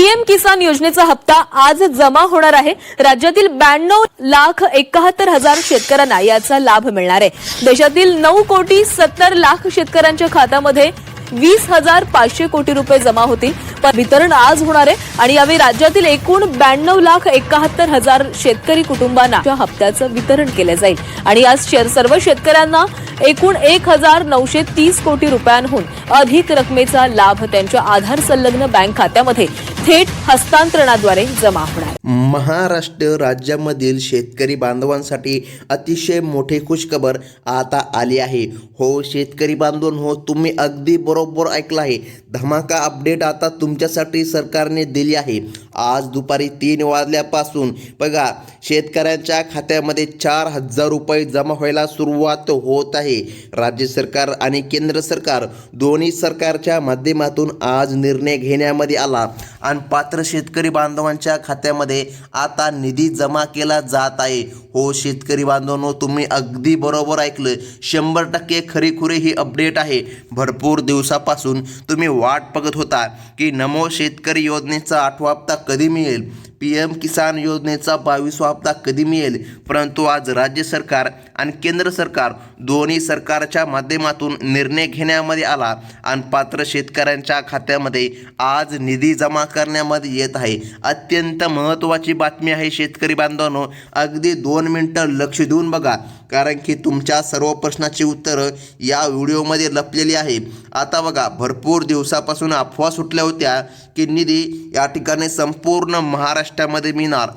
PM किसान योजनेचा हप्ता आज जमा होणार आहे। राज्यातील 92,71,000 शेतकऱ्यांना याचा लाभ मिळणार आहे। देशातील 9,70,00,000 शेतकऱ्यांच्या खात्यामध्ये 20,500 कोटी रुपये जमा होतील। पण वितरण आज होणार आहे आणि यावेळी राज्यातील एकूण 92,71,000 शेतकरी कुटुंबांना हप्त्याचं वितरण केलं जाईल आणि आज सर्व शेतकऱ्यांना एकूण 1,930 कोटी रुपयांहून अधिक रकमेचा लाभ त्यांच्या आधार संलग्न बँक खात्यामध्ये थेट हस्तांतरणाद्वारे जमा होणार। महाराष्ट्र राज्यामधील शेतकरी बांधवांसाठी अतिशय मोठी खुशखबर आता आली आहे। हो शेतकरी बांधवांनो, तुम्ही अगदी बरोबर ऐकलं आहे। धमाका अपडेट आता तुमच्यासाठी सरकारने दिली आहे। आज दुपारी 3 वाजल्यापासून बघा शेतकऱ्यांच्या खात्यामध्ये 4,000 रुपये जमा व्हायला सुरुवात होत आहे। राज्य सरकार आणि केंद्र सरकार दोन्ही सरकारच्या माध्यमातून आज निर्णय घेण्यामध्ये आला आणि पात्र शेतकरी बांधवांच्या खात्यामध्ये आता निधी जमा केला जात आहे। हो शेतकरी बांधवांनो, तुम्ही अगदी बरोबर ऐकलं, 100% खरीखुरी ही अपडेट आहे। भरपूर दिवसापासून तुम्ही वाट बघत होता की नमो शेतकरी योजनेचा 8वा हप्ता कधी मिळेल, पीएम किसान योजनेचा 22वा हप्ता कधी मिळेल, परंतु आज राज्य सरकार आणि केंद्र सरकार दोन्ही सरकारच्या माध्यमातून निर्णय घेण्यामध्ये आला आणि पात्र शेतकऱ्यांच्या खात्यामध्ये आज निधी जमा करण्यामध्ये येत आहे। अत्यंत महत्त्वाची बातमी आहे शेतकरी बांधवांनो, अगदी 2 मिनिटं लक्ष देऊन बघा, कारण की तुमच्या सर्व प्रश्नाची उत्तरं या व्हिडिओमध्ये लपलेली आहे। आता बघा, भरपूर दिवसापासून अफवा सुटल्या होत्या की निधी या ठिकाणी संपूर्ण महाराष्ट्रामध्ये मिळणार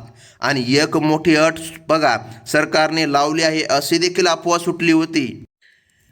आणि एक मोठी अट बघा सरकारने लावली आहे, अशी देखील अफवा सुटली होती।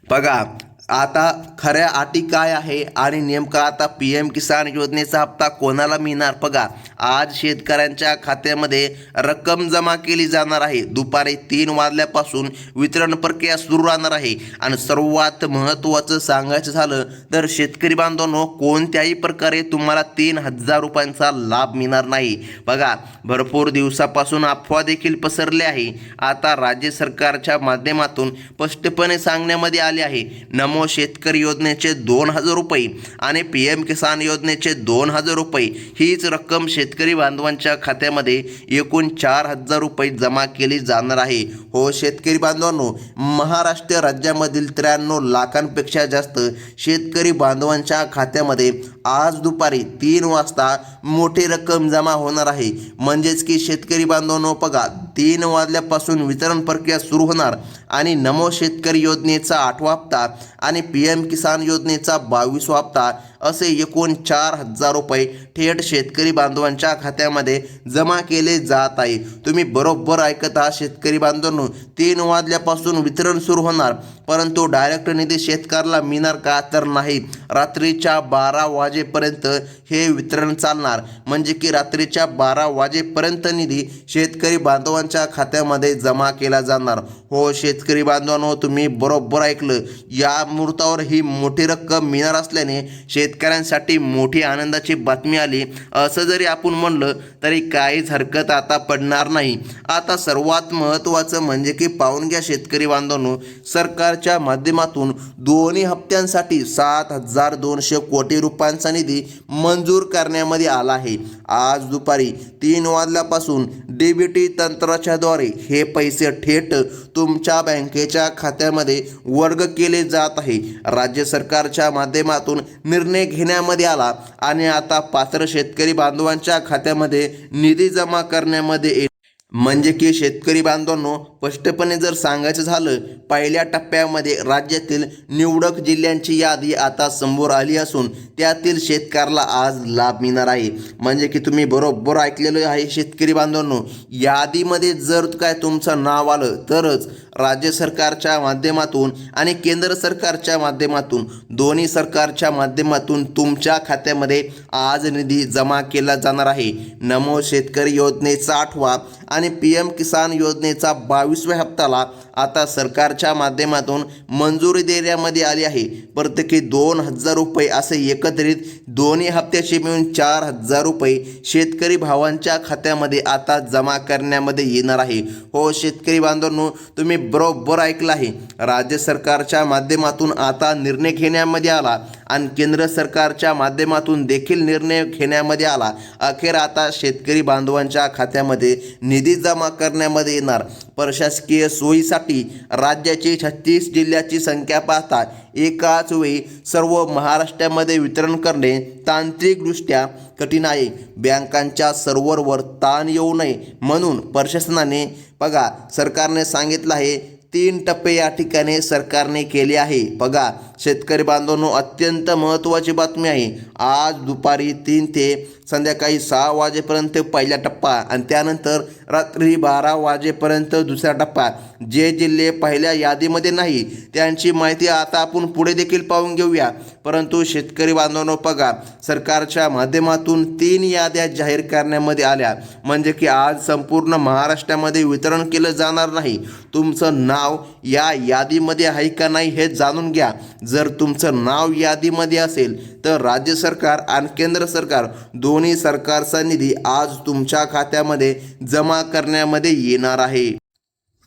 बघा आता खऱ्या अटी काय आहे आणि नेमका आता पीएम किसान योजनेचा हप्ता कोणाला मिळणार। बघा आज शेतकऱ्यांच्या खात्यामध्ये रक्कम जमा केली जाणार आहे। दुपारी 3 वाजल्यापासून वितरण प्रक्रिया सुरू राहणार आहे आणि सर्वात महत्त्वाचं सांगायचं झालं तर शेतकरी बांधवांनो, कोणत्याही प्रकारे तुम्हाला 3,000 रुपयांचा लाभ मिळणार नाही। बघा भरपूर दिवसापासून अफवा देखील पसरले आहे। आता राज्य सरकारच्या माध्यमातून स्पष्टपणे सांगण्यामध्ये आले आहे, नमो शेतकरी योजनेचे 2,000 रुपये आणि पीएम किसान योजनेचे 2,000 रुपये हीच रक्कम शेतकरी बांधवांच्या खात्यामध्ये एकूण 4,000 रुपये जमा केली जाणार आहे। हो शेतकरी बांधवांनो, महाराष्ट्र राज्यामधील 93 लाखांपेक्षा जास्त शेतकरी बांधवांच्या खात्यामध्ये आज दुपारी 3 वाजता मोठी रक्कम जमा होणार आहे। म्हणजेच की शेतकरी बांधवांनो बघा, 3 वाजल्यापासून वितरण प्रक्रिया सुरू होणार आणि नमो शेतकरी योजनेचा 8वा हप्ता आणि पीएम किसान योजनेचा 22वा हप्ता असे एकूण 4,000 रुपये थेट शेतकरी बांधवांच्या खात्यामध्ये जमा केले जात आहे। तुम्ही बरोबर ऐकत आहात शेतकरी बांधवांनो, 3 वाजल्यापासून वितरण सुरू होणार, परंतु डायरेक्ट निधी शेतकऱ्याला मिळणार का, तर नाही। रात्रीच्या 12 वाजेपर्यंत हे वितरण चालणार, म्हणजे की रात्रीच्या 12 वाजेपर्यंत निधी शेतकरी बांधवांच्या खात्यामध्ये जमा केला जाणार। हो शेतकरी बांधवांनो, तुम्ही बरोबर ऐकलं, या मुहूर्तावर ही मोठी रक्कम मिळणार असल्याने शेतकऱ्यांसाठी मोठी आनंदाची बातमी आली असं जरी आपण म्हणलं तरी काहीच हरकत आता पडणार नाही। आता सर्वात महत्त्वाचं म्हणजे की पाहून घ्या शेतकरी बांधवांनो, सरकारच्या माध्यमातून दोन्ही हप्त्यांसाठी 7,200 कोटी रुपयांचा निधी मंजूर करण्यामध्ये आला आहे। आज दुपारी 3 वाजल्यापासून डीबीटी तंत्राच्याद्वारे हे पैसे थेट तुमच्या बँकेच्या खात्यामध्ये वर्ग केले जात आहे। राज्य सरकारच्या माध्यमातून निर्णय घेण्यामध्ये आला आणि आता पात्र शेतकरी बांधवांच्या खात्यामध्ये निधी जमा करण्यामध्ये येईल। म्हणजे की शेतकरी बांधवांनो, स्पष्टपणे जर सांगायचं झालं, पहिल्या टप्प्यामध्ये राज्यातील निवडक जिल्ह्यांची यादी आता समोर आली असून त्यातील शेतकऱ्याला आज लाभ मिळणार आहे। म्हणजे की तुम्ही बरोबर ऐकलेलं आहे शेतकरी बांधवांनो, यादीमध्ये जर काय तुमचं नाव आलं तरच राज्य सरकारच्या माध्यमातून आणि केंद्र सरकारच्या माध्यमातून दोन्ही सरकारच्या माध्यमातून तुमच्या खात्यामध्ये आज निधी जमा केला जाणार आहे। नमो शेतकरी योजनेचा 8वा आणि पीएम किसान योजनेचा 22व्या हप्त्याला आता सरकारच्या माध्यमातून मंजुरी देण्यामध्ये आली आहे। प्रत्येकी 2,000 रुपये असे एकत्रित दोन्ही हप्त्याचे मिळून 4,000 रुपये शेतकरी भावांच्या खात्यामध्ये आता जमा करण्यामध्ये येणार आहे। हो शेतकरी बांधवांनो, तुम्ही बरोबर ऐकलं आहे, राज्य सरकारच्या माध्यमातून आता निर्णय घेण्यामध्ये आला आणि केंद्र सरकारच्या माध्यमातून देखील निर्णय घेण्यामध्ये आला. अखेर आता शेतकरी बांधवांच्या खात्यामध्ये निधी जमा करण्यामध्ये येणार. प्रशासकीय सोयीसाठी राज्याची 36 जिल्ह्याची संख्या पाहता एकाच वेळी सर्व महाराष्ट्रामध्ये वितरण करणे तांत्रिकदृष्ट्या कठीण आहे. बँकांच्या सर्व्हरवर ताण येऊ नये म्हणून प्रशासनाने बघा सरकारने सांगितलं आहे 3 टप्पे या ठिकाणी सरकारने केले आहे. बघा शेतकरी बांधवांनो, अत्यंत महत्त्वाची बातमी आहे. आज दुपारी 3 ते संध्याकाळी 6 वाजेपर्यंत पहिला टप्पा आणि त्यानंतर रात्री 12 वाजेपर्यंत दुसरा टप्पा. जे जिल्हे पहिल्या यादीमध्ये नाही त्यांची माहिती आता आपण पुढे देखील पाहून घेऊया. परंतु शेतकरी बांधवांनो बघा, सरकारच्या माध्यमातून 3 याद्या जाहीर करण्यामध्ये आल्या. म्हणजे की आज संपूर्ण महाराष्ट्रामध्ये वितरण केलं जाणार नाही. तुमचं नाव या यादीमध्ये आहे का नाही हे जाणून घ्या. जर तुमचं नाव यादीमध्ये असेल तर राज्य सरकार आणि केंद्र सरकार दोन्ही सरकारचा निधी आज तुमच्या खात्यामध्ये जमा करण्यामध्ये येणार आहे.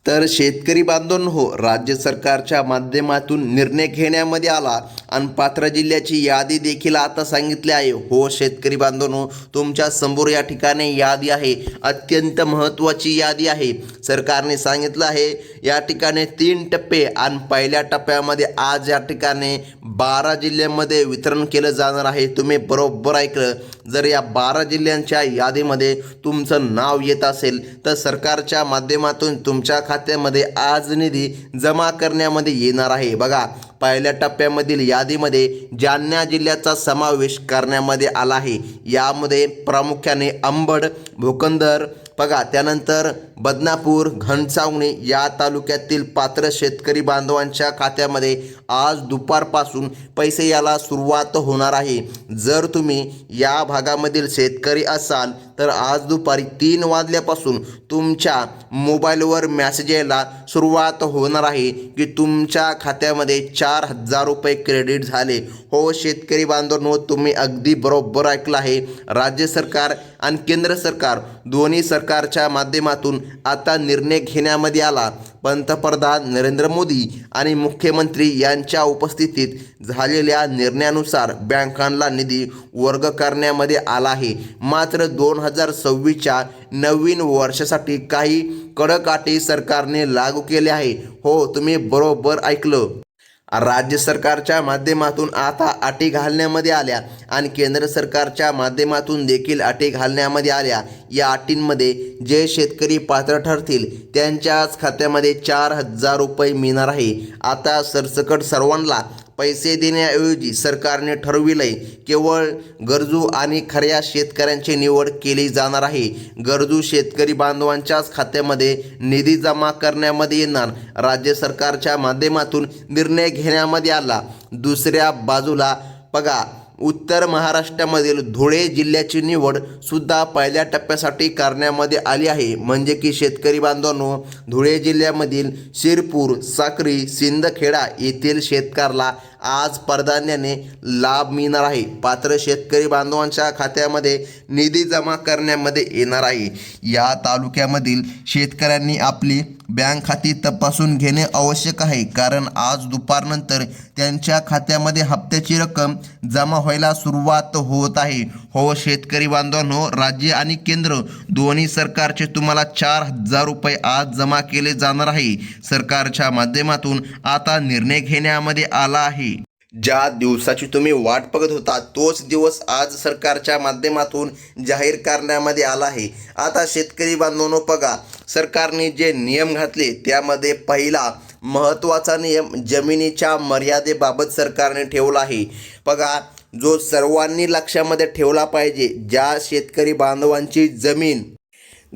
तर शेतकरी बांधवांनो, राज्य सरकारच्या माध्यमातून निर्णय घेण्यामध्ये आला आणि पात्र जिल्ह्याची यादी देखील आता सांगितली आहे. हो शेतकरी बांधवांनो, तुमच्या समोर या ठिकाणी यादी आहे. अत्यंत महत्त्वाची यादी आहे. सरकारने सांगितलं आहे या ठिकाणी 3 टप्पे आणि पहिल्या टप्प्यामध्ये आज या ठिकाणी 12 जिल्ह्यांमध्ये वितरण केलं जाणार आहे. तुम्ही बरोबर ऐकलं. जर या 12 जिल्ह्यांच्या यादीमध्ये तुमचं नाव येत असेल तर सरकारच्या माध्यमातून तुमच्या खात्यामध्ये आज निधी जमा करण्यामध्ये येणार आहे. बघा पहिल्या टप्प्यामधील यादीमध्ये जालना जिल्ह्याचा समावेश करण्यामध्ये आला आहे. यामध्ये प्रामुख्याने अंबड, भोकंदर बघा त्यानंतर बदनापूर, घनसावंगी या तालुक्यातील पात्र शेतकरी बांधवांच्या खात्यामध्ये आज दुपारपासून पैसे यायला सुरुवात होणार आहे. जर तुम्ही या भागामधील शेतकरी असाल तर आज दुपारी 3 वाजल्यापासून तुमच्या मोबाईलवर मेसेज यायला सुरुवात होणार आहे की तुमच्या खात्यामध्ये 4,000 रुपये क्रेडिट झाले. हो शेतकरी बांधवांनो, तुम्ही अगदी बरोबर ऐकलं आहे. राज्य सरकार आणि केंद्र सरकार दोन्ही सरकारच्या माध्यमातून आता निर्णय घेण्यामध्ये आला. पंतप्रधान नरेंद्र मोदी आणि मुख्यमंत्री यांच्या उपस्थितीत झालेल्या निर्णयानुसार बँकांना निधी वर्ग करण्यामध्ये आला आहे. मात्र 2026च्या नवीन वर्षासाठी काही कडक अटी सरकारने लागू केल्या आहे. हो तुम्ही बरोबर ऐकलं. राज्य सरकारच्या माध्यमातून आता अटी घालण्यामध्ये आल्या आणि केंद्र सरकारच्या माध्यमातून देखील अटी घालण्यामध्ये आल्या. या अटींमध्ये जे शेतकरी पात्र ठरतील त्यांच्याच खात्यामध्ये 4,000 रुपये मिळणार आहे. आता सरसकट सर्वांना पैसे देण्याऐवजी सरकारने ठरविलंय केवळ गरजू आणि खऱ्या शेतकऱ्यांची निवड केली जाणार आहे. गरजू शेतकरी बांधवांच्याच खात्यामध्ये निधी जमा करण्यामध्ये येणार. राज्य सरकारच्या माध्यमातून निर्णय घेण्यामध्ये आला. दुसऱ्या बाजूला बघा उत्तर महाराष्ट्रामधील धुळे जिल्ह्याची निवड सुद्धा पहिल्या टप्प्यासाठी करण्यामध्ये आली आहे. म्हणजे की शेतकरी बांधवांनो, धुळे जिल्ह्यामधील शिरपूर, साक्री, सिंदखेडा येथील शेतकऱ्याला आज प्राधान्याने लाभ मिळणार आहे. पात्र शेतकरी बांधवांच्या खात्यामध्ये निधी जमा करण्यामध्ये येणार आहे. या तालुक्यामधील शेतकऱ्यांनी आपली बँक खाती तपासून घेणे आवश्यक आहे, कारण आज दुपारनंतर त्यांच्या खात्यामध्ये हप्त्याची रक्कम जमा व्हायला सुरुवात होत आहे. हो शेतकरी बांधवांनो, राज्य आणि केंद्र दोन्ही सरकारचे तुम्हाला 4,000 रुपये आज जमा केले जाणार आहे. सरकारच्या माध्यमातून आता निर्णय घेण्यामध्ये आला आहे. ज्या दिवसाची तुम्ही वाट बघत होता तोच दिवस आज सरकारच्या माध्यमातून जाहीर करण्यामध्ये आला आहे. आता शेतकरी बांधवांनो बघा, सरकारने जे नियम घातले त्यामध्ये पहिला महत्त्वाचा नियम जमिनीच्या मर्यादेबाबत सरकारने ठेवला आहे. बघा जो सर्वांनी लक्षामध्ये ठेवला पाहिजे, ज्या शेतकरी बांधवांची जमीन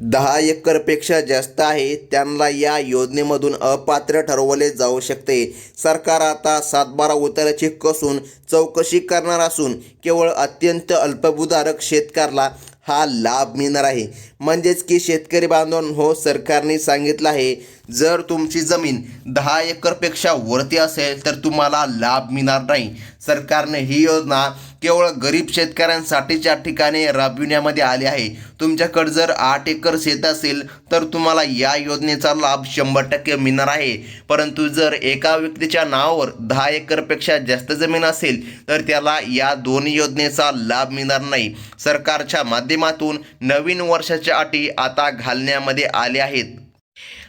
10 एकरपेक्षा जास्त आहे त्यांना या योजनेमधून अपात्र ठरवले जाऊ शकते. सरकार आता 7/12 उतार्याची कसून चौकशी करणार असून केवळ अत्यंत अल्पभूधारक शेतकऱ्याला हा लाभ मिळणार आहे. म्हणजेच की शेतकरी बांधवांनो, सरकारने सांगितलं आहे जर तुमची जमीन 10 एकरपेक्षा वरती असेल तर तुम्हाला लाभ मिळणार नाही. सरकारने ही योजना केवळ गरीब शेतकऱ्यांसाठीच्या ठिकाणी राबविण्यामध्ये आले आहे। तुमच्याकडे जर 8 एकर शेत असेल तर तुम्हाला या योजनेचा लाभ 100% मिळणार आहे। परंतु जर एका व्यक्तीच्या नावावर 10 एकरपेक्षा जास्त जमीन असेल तर त्याला या दोन्ही योजनेचा लाभ मिळणार नाही। सरकारच्या माध्यमातून नवीन वर्षाच्या अटी आता घालण्यामध्ये आल्या आहेत।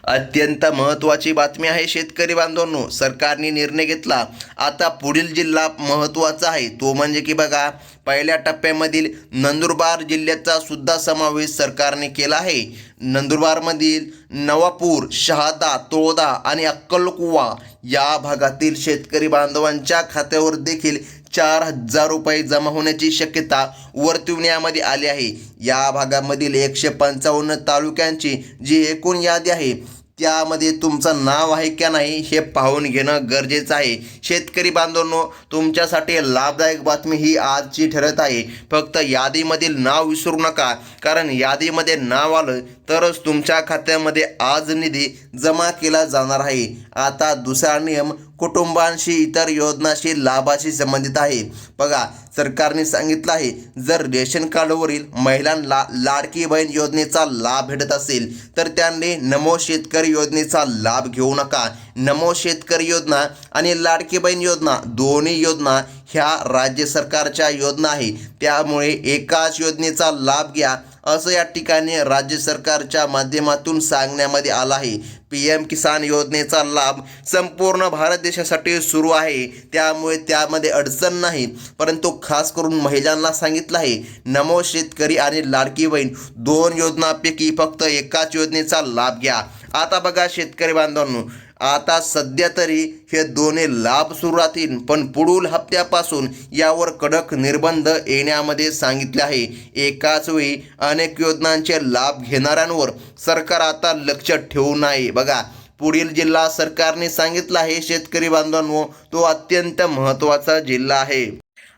अत्यंत महत्त्वाची बातमी आहे शेतकरी बांधवांनो, सरकारने निर्णय घेतला। आता पुढील जिल्हा महत्त्वाचा आहे तो म्हणजे की बघा, पहिल्या टप्प्यामधील नंदुरबार जिल्ह्याचा सुद्धा समावेश सरकारने केला आहे। नंदुरबारमधील नवापूर, शहादा, तळोदा आणि अक्कलकुवा या भागातील शेतकरी बांधवांच्या खात्यावर देखील 4,000 रुपये जमा होण्याची शक्यता वर्तविण्यामध्ये आली आहे। या भागामधील 155 तालुक्यांची जी एकूण यादी आहे त्यामध्ये तुमचं नाव आहे का नाही हे पाहून घेणं गरजेचं आहे। शेतकरी बांधवांनो, तुमच्यासाठी लाभदायक बातमी ही आजची ठरत आहे। फक्त यादीमधील नाव विसरू नका, कारण यादीमध्ये नाव आलं तरच तुमच्या खात्यामध्ये आज निधी जमा केला जाणार आहे। आता दुसरा नियम कुटुंबांशी इतर योजनांशी लाभाशी संबंधित आहे। बघा, सरकारने सांगितलं आहे, जर रेशन कार्डवरील महिलांना लाडकी बहीण योजनेचा लाभ भेटत असेल तर त्यांनी नमो शेतकरी योजनेचा लाभ घेऊ नका। नमो शेतकरी योजना आणि लाडकी बहीण योजना दोन्ही योजना ह्या राज्य सरकारच्या योजना आहे, त्यामुळे एकाच योजनेचा लाभ घ्या असं या ठिकाणी राज्य सरकारच्या माध्यमातून सांगण्यामध्ये आलं आहे। PM किसान योजनेचा लाभ संपूर्ण भारत देशासाठी सुरू आहे, त्यामुळे त्यामध्ये अडचण नाही। परंतु खास करून महिलांना सांगितलं आहे, नमो शेतकरी आणि लाडकी बहीण दोन योजनांपैकी फक्त एकाच योजनेचा लाभ घ्या। आता बघा शेतकरी बांधवांनो, आता सध्या तरी हे दोन्ही लाभ सुरू राहतील, पण पुढील हप्त्यापासून यावर कडक निर्बंध येण्यामध्ये सांगितले आहे। एकाच वेळी अनेक योजनांचे लाभ घेणाऱ्यांवर सरकार आता लक्ष ठेवू नये। बघा, पुढील जिल्हा सरकारने सांगितलं आहे शेतकरी बांधवांनो, तो अत्यंत महत्त्वाचा जिल्हा आहे।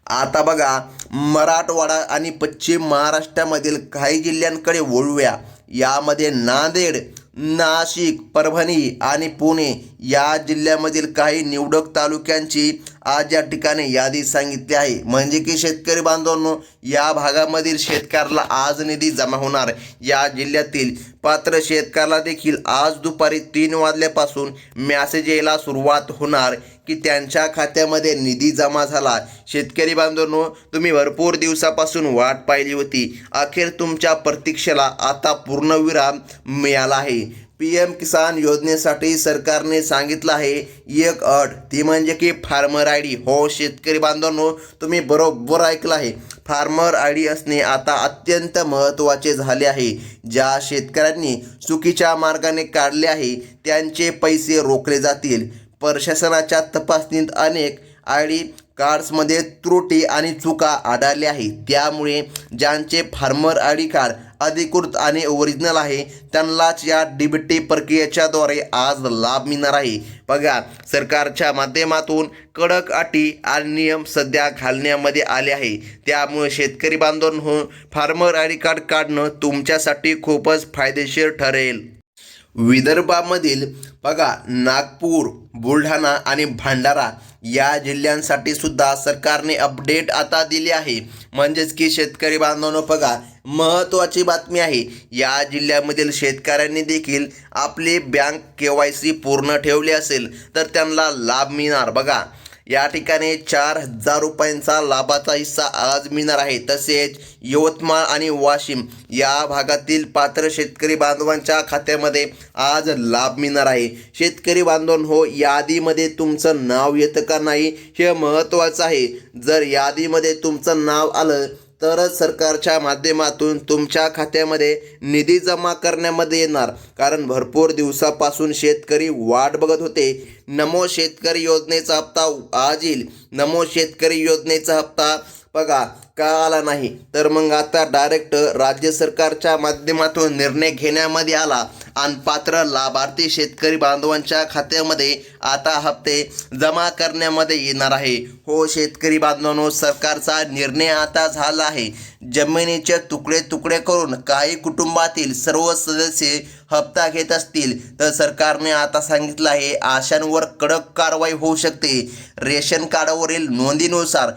आता बघा, मराठवाडा आणि पश्चिम महाराष्ट्रामधील काही जिल्ह्यांकडे वळूया। यामध्ये नांदेड, नाशिक, परभणी आणि पुणे या जिल्ह्यामधील काही निवडक तालुक्यांची आज या ठिकाणी यादी सांगितली आहे। म्हणजे की शेतकरी बांधवांनो, या भागामधील शेतकऱ्याला आज निधी जमा होणार। या जिल्ह्यातील पात्र शेतकऱ्याला देखील आज दुपारी 3 वाजल्यापासून मेसेज यायला सुरुवात होणार की त्यांच्या खात्यामध्ये निधी जमा झाला। शेतकरी बांधवांनो, तुम्ही भरपूर दिवसापासून वाट पाहिली होती, अखेर तुमच्या प्रतीक्षेला आता पूर्णविराम मिळाला आहे। PM किसान योजनेसाठी सरकारने सांगितलं आहे एक अट, ती म्हणजे की फार्मर ID। हो शेतकरी बांधवांनो, तुम्ही बरोबर ऐकलं आहे, फार्मर ID असणे आता अत्यंत महत्त्वाचे झाले आहे। ज्या शेतकऱ्यांनी चुकीच्या मार्गाने काढले आहे त्यांचे पैसे रोखले जातील। प्रशासनाच्या तपासणीत अनेक ID कार्ड्समध्ये त्रुटी आणि चुका आढळल्या आहेत, त्यामुळे ज्यांचे फार्मर ID कार्ड अधिकृत आणि ओरिजिनल आहे त्यांनाच या DBT प्रक्रियेच्याद्वारे आज लाभ मिळणार आहे। बघा, सरकारच्या माध्यमातून कडक अटी आणि नियम सध्या घालण्यामध्ये आले आहे, त्यामुळे शेतकरी बांधवांनो, फार्मर ID कार्ड काढणं तुमच्यासाठी खूपच फायदेशीर ठरेल। विदर्भामधील बघा, नागपूर, बुलढाणा आणि भंडारा या जिल्ह्यांसाठी सुद्धा सरकारने अपडेट आता दिली आहे। म्हणजेच की शेतकरी बांधवांनो, बघा, महत्त्वाची बातमी आहे, या जिल्ह्यामधील शेतकऱ्यांनी देखील आपली बँक KYC पूर्ण ठेवली असेल तर त्यांना लाभ मिळणार। बघा, या ठिकाणी 4,000 रुपयांचा लाभाचा हिस्सा आज मिळणार आहे। तसेच यवतमाळ आणि वाशिम या भागातील पात्र शेतकरी बांधवांच्या खात्यामध्ये आज लाभ मिळणार आहे। शेतकरी बांधवांनो, यादीमध्ये तुमचं नाव येतं का नाही हे महत्त्वाचं आहे। जर यादीमध्ये तुमचं नाव आलं तरच सरकारच्या माध्यमातून तुमच्या खात्यामध्ये निधी जमा करण्यामध्ये येणार, कारण भरपूर दिवसापासून शेतकरी वाट बघत होते। नमो शेतकरी योजनेचा हप्ता आज येईल, नमो शेतकरी योजनेचा हप्ता बघा का आला नाही, तर मग आता डायरेक्ट राज्य सरकारच्या माध्यमातून निर्णय घेण्यामध्ये आला आणि पात्र लाभार्थी शेतकरी बांधवांच्या खात्यामध्ये आता हप्ते जमा करण्यामध्ये येणार आहे। हो शेतकरी बांधवांनो, सरकारचा निर्णय आता झाला आहे। जमिनीचे तुकडे तुकडे करून काही कुटुंबातील सर्व सदस्य हप्ता घेत असतील तर सरकारने आता सांगितलं आहे अशांवर कडक कारवाई होऊ शकते। रेशन कार्डावरील नोंदीनुसार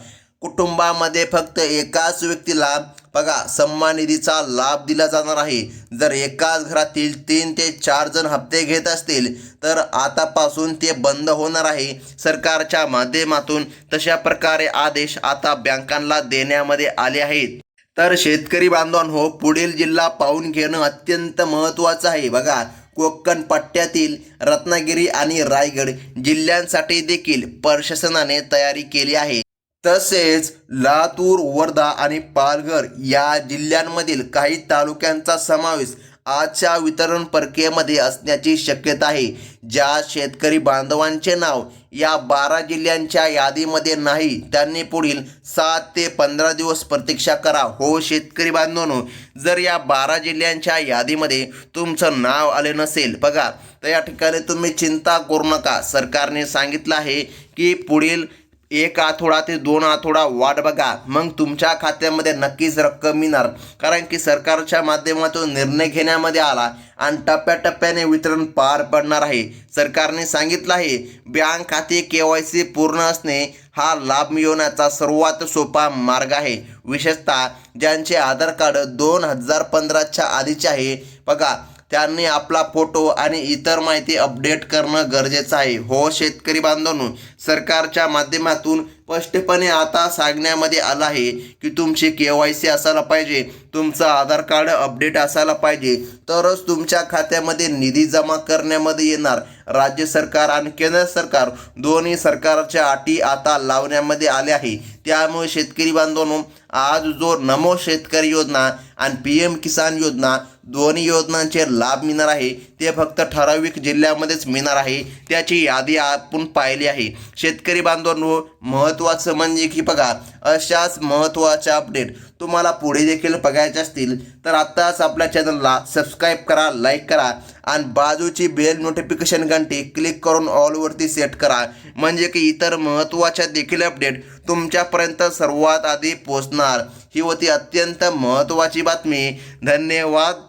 कुटुंबामध्ये फक्त एकाच व्यक्तीला बघा सन्मान निधीचा लाभ दिला जाणार आहे. जर एकाच घरातील 3 ते 4 जण हप्ते घेत असतील तर आतापासून ते बंद होणार आहे सरकारच्या माध्यमातून. तशा प्रकारे आदेश आता बँकांना देण्यामध्ये आले आहेत. तर शेतकरी बांधवांनो, पुढील जिल्हा पाहून घेणं अत्यंत महत्त्वाचं आहे. बघा, कोकण पट्ट्यातील रत्नागिरी आणि रायगड जिल्ह्यांसाठी देखील प्रशासनाने तयारी केली आहे. तसेच लातूर, वर्धा आणि पालघर या जिल्ह्यांमधील काही तालुक्यांचा समावेश आजच्या वितरण प्रक्रियेमध्ये असण्याची शक्यता आहे. ज्या शेतकरी बांधवांचे नाव या 12 जिल्ह्यांच्या यादीमध्ये नाही त्यांनी पुढील 7 ते 15 दिवस प्रतीक्षा करा. हो शेतकरी बांधवांनो, जर या 12 जिल्ह्यांच्या यादीमध्ये तुमचं नाव आले नसेल बघा, तर या ठिकाणी तुम्ही चिंता करू नका. सरकारने सांगितलं आहे की पुढील 1 आठवडा ते 2 आठवडा वाट बघा, मग तुमच्या खात्यामध्ये नक्कीच रक्कम मिळणार. कारण की सरकारच्या माध्यमातून निर्णय घेण्यामध्ये आला आणि टप्प्याटप्प्याने वितरण पार पडणार आहे. सरकारने सांगितलं आहे बँक खाते KYC पूर्ण असणे हा लाभ मिळवण्याचा सर्वात सोपा मार्ग आहे. विशेषतः ज्यांचे आधार कार्ड 2015च्या आधीचे आहे बघा, त्यांनी आपला फोटो आणि इतर माहिती अपडेट करणं गरजेचं आहे. हो शेतकरी बांधवांनो, सरकारच्या माध्यमातून स्पष्टपणे आता सांगण्यामध्ये आलं आहे की तुमची KYC असायला पाहिजे, तुमचं आधार कार्ड अपडेट असायला पाहिजे, तरच तुमच्या खात्यामध्ये निधी जमा करण्यामध्ये येणार. राज्य सरकार आणि केंद्र सरकार दोन्ही सरकारच्या अटी आता लावण्यामध्ये आल्या आहे. त्यामुळे शेतकरी बांधवांनो, आज जो नमो शेतकरी योजना आणि PM किसान योजना दोन्ही योजनांचे लाभ मिळणार आहे ते फक्त ठराविक जिल्ह्यामध्येच मिळणार आहे. त्याची यादी आपण पाहिली आहे. शेतकरी बांधवांनो, महत्त्वाचं म्हणजे की बघा, अशाच महत्त्वाच्या अपडेट तुम्हाला पुढे देखील बघायचे असतील तर आत्ताच आपल्या चॅनलला सबस्क्राईब करा, लाईक करा आणि बाजूची बेल नोटिफिकेशन घंटी क्लिक करून ऑलवरती सेट करा, म्हणजे की इतर महत्त्वाच्या देखील अपडेट तुमच्यापर्यंत सर्वात आधी पोहोचणार. ही होती अत्यंत महत्त्वाची बातमी. धन्यवाद.